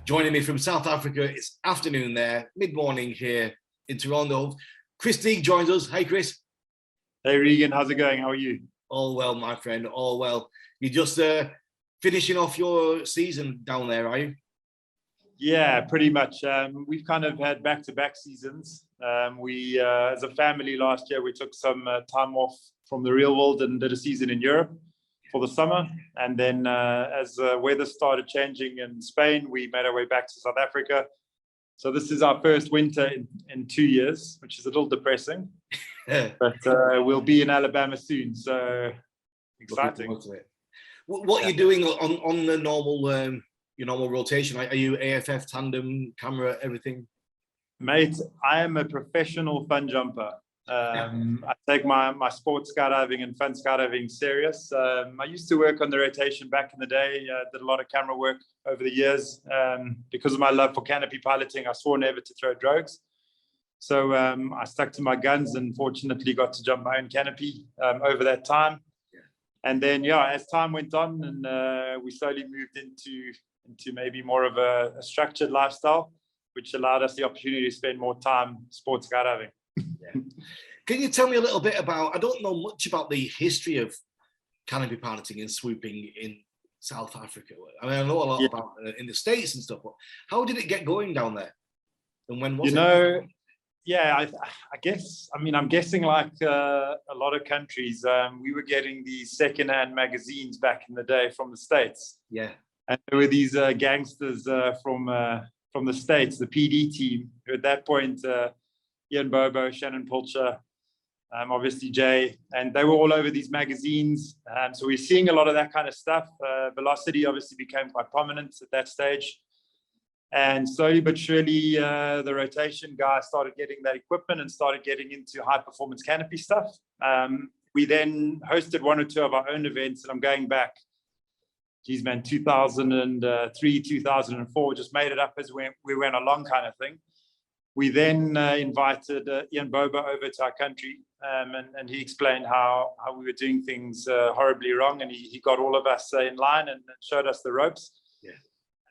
Joining me from South Africa, it's afternoon there, mid-morning here in Toronto. Teague joins us. Hey, Chris. Hey, Regan. How's it going? How are you? All well, my friend. All well. You're just finishing off your season down there, are you? Yeah, pretty much. We've kind of had back-to-back seasons. We, as a family last year, we took some time off from the real world and did a season in Europe for the summer. And then as weather started changing in Spain, we made our way back to South Africa. So this is our first winter in 2 years, which is a little depressing. But we'll be in Alabama soon, so exciting. What are you doing on the normal, your normal rotation? Are you AFF, tandem, camera, everything? Mate, I am a professional fun jumper. I take my sports skydiving and fun skydiving serious. I used to work on the rotation back in the day, did a lot of camera work over the years. Because of my love for canopy piloting, I swore never to throw drogues. So I stuck to my guns and fortunately got to jump my own canopy over that time. And then, yeah, as time went on and we slowly moved into maybe more of a structured lifestyle, which allowed us the opportunity to spend more time sports skydiving. Yeah. Can you tell me a little bit about, I don't know much about the history of canopy piloting and swooping in South Africa. I mean, I know a lot about in the States and stuff, but how did it get going down there? And when was it? Yeah, I guess, I mean, I'm guessing like a lot of countries, we were getting these secondhand magazines back in the day from the States. Yeah. And there were these gangsters from the States, the PD team, who at that point, Ian Bobo, Shannon Pulcher, obviously Jay, and they were all over these magazines. So we're seeing a lot of that kind of stuff. Velocity obviously became quite prominent at that stage. And slowly but surely, the rotation guys started getting that equipment and started getting into high performance canopy stuff. We then hosted one or two of our own events, and I'm going back, geez, man, 2003, 2004, just made it up as we went along kind of thing. We then invited Ian Bobo over to our country, and he explained how we were doing things horribly wrong, and he got all of us in line and showed us the ropes. Yeah.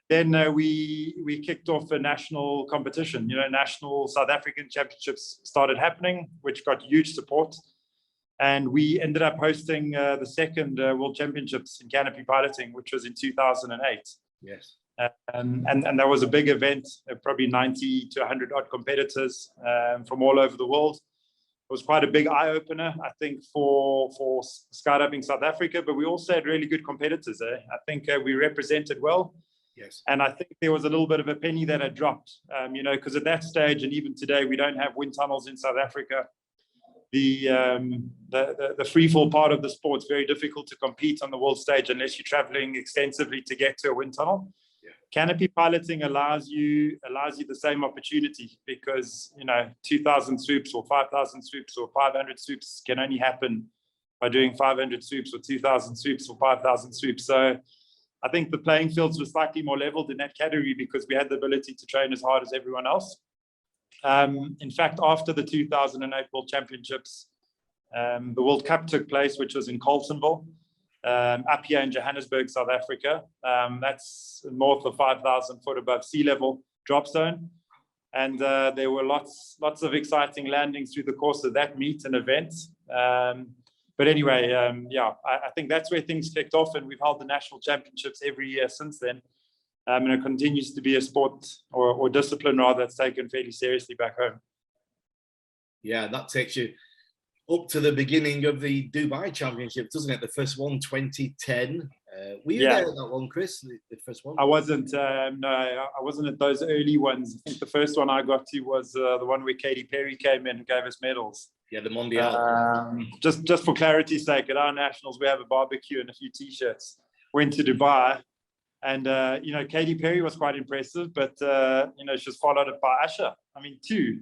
Then we kicked off a national competition. You know, national South African championships started happening, which got huge support. And we ended up hosting the second World Championships in canopy piloting, which was in 2008. Yes. And that was a big event, probably 90 to 100 odd competitors from all over the world. It was quite a big eye-opener, I think, for skydiving South Africa, but we also had really good competitors there. I think we represented well. Yes. And I think there was a little bit of a penny that had dropped, you know, because at that stage, and even today, we don't have wind tunnels in South Africa. The free fall part of the sport is very difficult to compete on the world stage unless you're traveling extensively to get to a wind tunnel. Yeah. Canopy piloting allows you the same opportunity because, you know, 2,000 swoops or 5,000 swoops or 500 swoops can only happen by doing 500 swoops or 2,000 swoops or 5,000 swoops. So I think the playing fields were slightly more leveled in that category because we had the ability to train as hard as everyone else. In fact, after the 2008 World Championships, the World Cup took place, which was in Carletonville, up here in Johannesburg, South Africa. That's north of 5,000 foot above sea level drop zone. And there were lots of exciting landings through the course of that meet and event. But anyway, yeah, I think that's where things kicked off, and we've held the national championships every year since then. And it continues to be a sport or discipline rather that's taken fairly seriously back home. Yeah, that takes you up to the beginning of the Dubai Championship, doesn't it? The first one, 2010. Were you there at that one, Chris? The first one? I wasn't. No, I wasn't at those early ones. I think the first one I got to was the one where Katy Perry came in and gave us medals. Yeah, the Mondial. Just for clarity's sake, at our nationals, we have a barbecue and a few T-shirts. Went to Dubai. And, you know, Katy Perry was quite impressive, but, you know, she was followed up by Usher. I mean, two.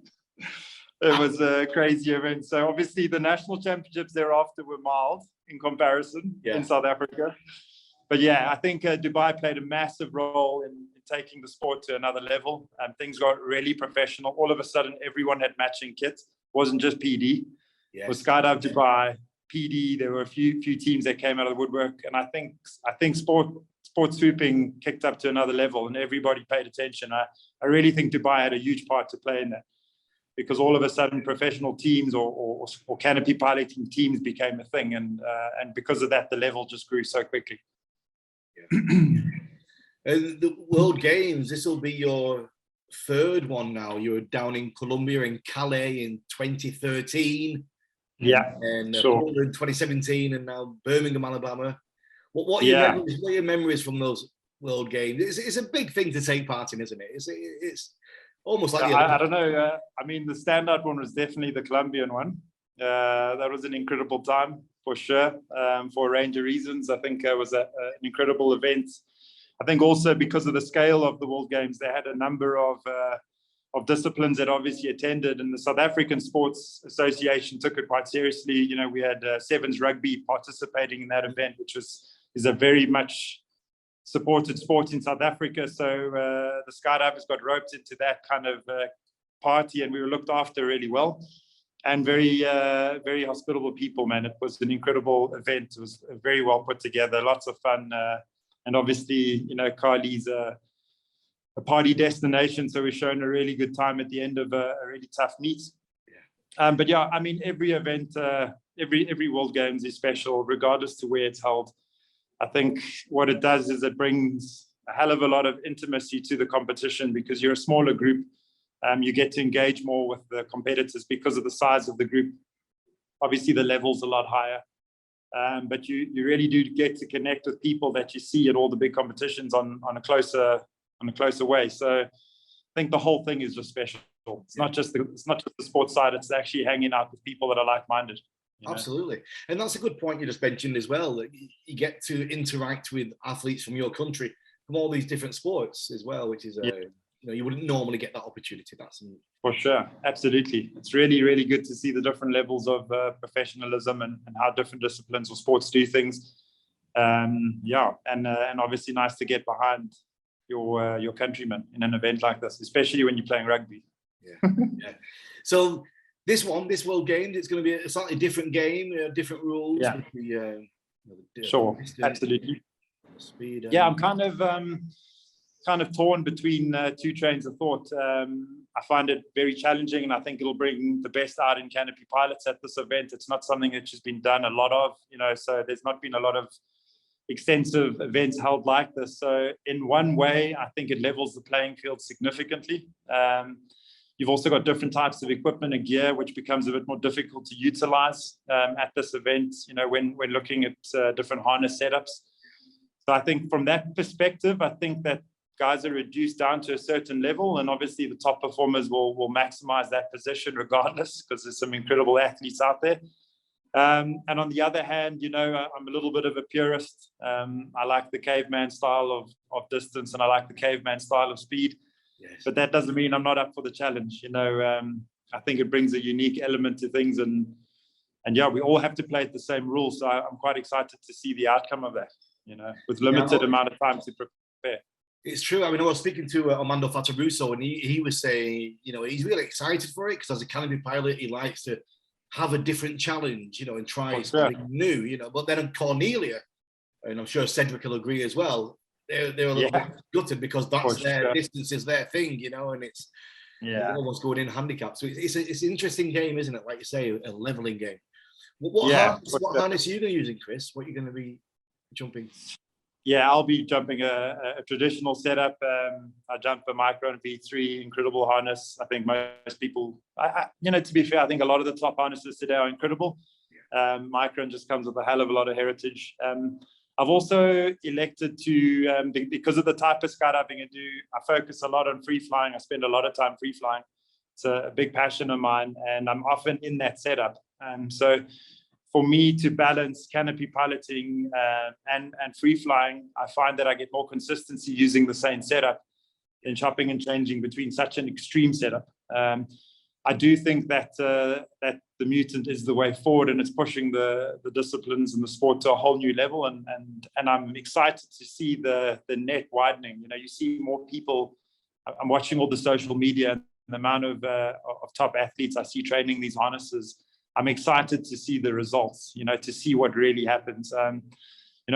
It was a crazy event. So obviously the national championships thereafter were mild in comparison in South Africa. But yeah, I think Dubai played a massive role in taking the sport to another level. Things got really professional. All of a sudden, everyone had matching kits. It wasn't just PD. It was Skydive Dubai, PD. There were a few teams that came out of the woodwork. And I think sport sports swooping kicked up to another level and everybody paid attention. I really think Dubai had a huge part to play in that, because all of a sudden professional teams or canopy piloting teams became a thing. And because of that, the level just grew so quickly. Yeah. And the World Games, this will be your third one now. You were down in Colombia, in Calais in 2013. Yeah, and sure. Portland 2017, and now Birmingham, Alabama. What are your memories from those World Games? It's a big thing to take part in, isn't it? It's almost like I don't know. I mean, the standout one was definitely the Colombian one. That was an incredible time for sure, for a range of reasons. I think it was an incredible event. I think also because of the scale of the World Games, they had a number of disciplines that obviously attended, and the South African Sports Association took it quite seriously. You know, we had Sevens Rugby participating in that event, which is a very much supported sport in South Africa. So the skydivers got roped into that kind of party, and we were looked after really well. And very, very hospitable people, man. It was an incredible event. It was very well put together, lots of fun. And obviously, you know, Cali's a party destination, so we're showing a really good time at the end of a really tough meet. But yeah, I mean, every event, every World Games is special, regardless to where it's held. I think what it does is it brings a hell of a lot of intimacy to the competition, because you're a smaller group. You get to engage more with the competitors because of the size of the group. Obviously, the level's a lot higher. But you really do get to connect with people that you see at all the big competitions on a closer way. So I think the whole thing is just special. It's not just the sports side, it's actually hanging out with people that are like-minded. Absolutely. And that's a good point you just mentioned as well, that you get to interact with athletes from your country, from all these different sports as well, which is you wouldn't normally get that opportunity. That's for sure. Absolutely. It's really, really good to see the different levels of professionalism and how different disciplines or sports do things. And obviously nice to get behind your countrymen in an event like this, especially when you're playing rugby. Yeah. So this World Games, it's going to be a slightly different game, different rules. Yeah. With the, sure. Absolutely. Speed. I'm kind of torn between two trains of thought. I find it very challenging, and I think it'll bring the best out in canopy pilots at this event. It's not something that has been done a lot of, so there's not been a lot of extensive events held like this. So in one way, I think it levels the playing field significantly. You've also got different types of equipment and gear, which becomes a bit more difficult to utilize at this event, when looking at different harness setups. So I think from that perspective, I think that guys are reduced down to a certain level, and obviously the top performers will maximize that position regardless, because there's some incredible athletes out there. And on the other hand, I'm a little bit of a purist. I like the caveman style of distance, and I like the caveman style of speed. Yes. But that doesn't mean I'm not up for the challenge. I think it brings a unique element to things, and yeah, we all have to play at the same rules. So I'm quite excited to see the outcome of that, with limited amount of time to prepare. It's true. I mean, I was speaking to Armando Fataruso, and he was saying, he's really excited for it, because as a canopy pilot, he likes to have a different challenge, and try something new, But then Cornelia, and I'm sure Cedric will agree as well, they're a little bit gutted, because that's their distance is their thing, and it's almost going in handicap. So it's an interesting game, isn't it? Like you say, a leveling game. What harness are you going to be using, Chris? What are you going to be jumping? Yeah, I'll be jumping a traditional setup. I jump a Micron V3, incredible harness. I think most people, to be fair, I think a lot of the top harnesses today are incredible. Micron just comes with a hell of a lot of heritage. I've also elected to, because of the type of skydiving I do, I focus a lot on free flying. I spend a lot of time free flying. It's a big passion of mine, and I'm often in that setup. So for me to balance canopy piloting and free flying, I find that I get more consistency using the same setup than chopping and changing between such an extreme setup. I do think that that the mutant is the way forward, and it's pushing the disciplines and the sport to a whole new level. And I'm excited to see the net widening. You see more people. I'm watching all the social media and the amount of top athletes I see training these harnesses. I'm excited to see the results, to see what really happens.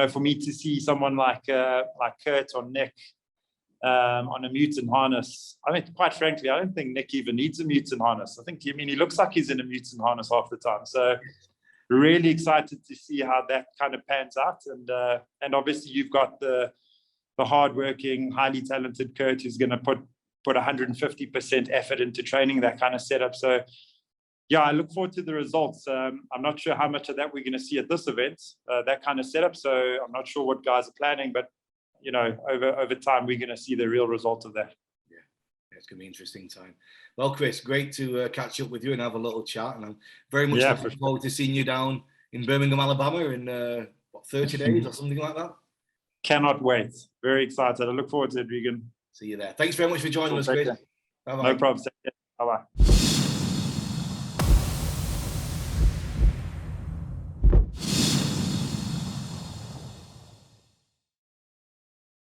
for me to see someone like Kurt or Nick on a mutant harness, I mean, quite frankly, I don't think Nick even needs a mutant harness. I think, he looks like he's in a mutant harness half the time. So really excited to see how that kind of pans out. And obviously you've got the hardworking, highly talented Kurt who's going to put 150% effort into training that kind of setup. So yeah, I look forward to the results. I'm not sure how much of that we're going to see at this event, that kind of setup. So I'm not sure what guys are planning, but over time, we're going to see the real result of that. Yeah, it's going to be an interesting time. Well, Chris, great to catch up with you and have a little chat. And I'm very much looking forward to seeing you down in Birmingham, Alabama in 30 days or something like that. Cannot wait. Very excited. I look forward to it, Regan. See you there. Thanks very much for joining us, Chris. Bye-bye. No problem. Bye-bye.